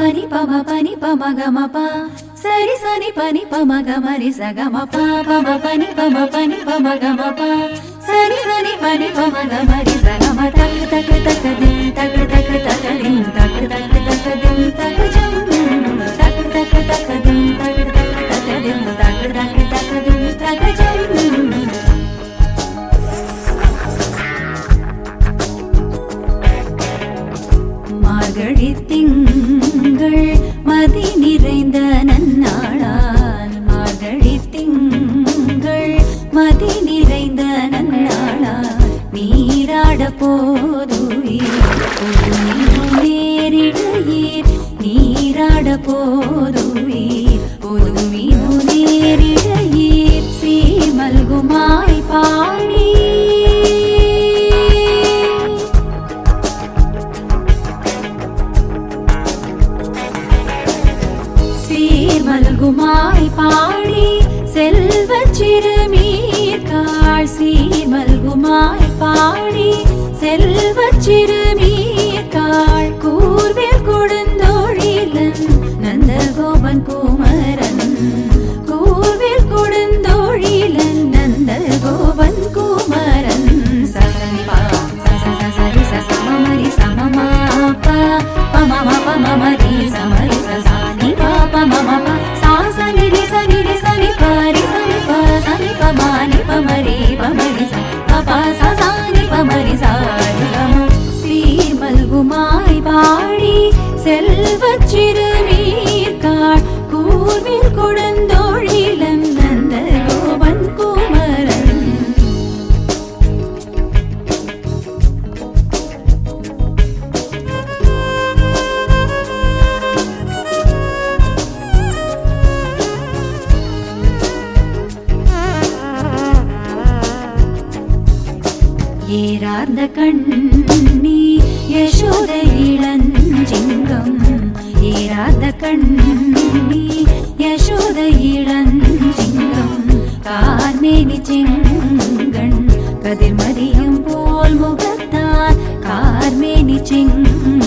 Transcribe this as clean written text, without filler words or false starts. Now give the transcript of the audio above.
pani pama pani pama gama pa sari sani pani pama gama ri sa gama pa pama pani pama gama pa sari sani pani pama gama ri sa gama tak tak tak dim tak tak tak dim tak tak tak dim tak jam tak tak tak dim tak tak tak dim tak tak tak dim tak jam மார்கழி திங்கள் மதி நிறைந்த நன்னாளால் மார்கழி திங்கள் மதி நிறைந்த நன்னாளால் நீராட போதுவீர் நேரிடையீர் நீராட போதுவீர் பொதுமீனு நேரிடையீர் சீமல்குமாய் பாடி மல்குமாய் பாடி செல்வச் சிறுமீர்காள் சீர்மல்குமாய் பாடி செல்வச் சிறுமீர்காள் கூர்வேல் கொடுந்தோழிலன் நந்தகோபன் குமரன் கூர்வேல் கொடுந்தோழிலன் நந்தகோபன் குமரன் சசனி பா சசரி சமமரி சமமாப்பா பமம பமமரி Chamari சசானி pama sa sa ni sani pa ri sani pa mani pa mari sa pa sa sa ni pa mari sa gama சீர்மல்குமாய் பாடி செல்வச் சிறுமீர்காள் கூர்வேல் கொடுந்தோழிலன் நந்தகோபன் குமரன் ஏரார்ந்த கண்ணி யசோத இளஞ்சிங்கம் ஏரார்ந்த கண்ணி யசோத இளஞ்சிங்கம் கார்மேனி செங்கண் கதிர்மதியம் போல் முகத்தார் கார்மேனி செங்கண்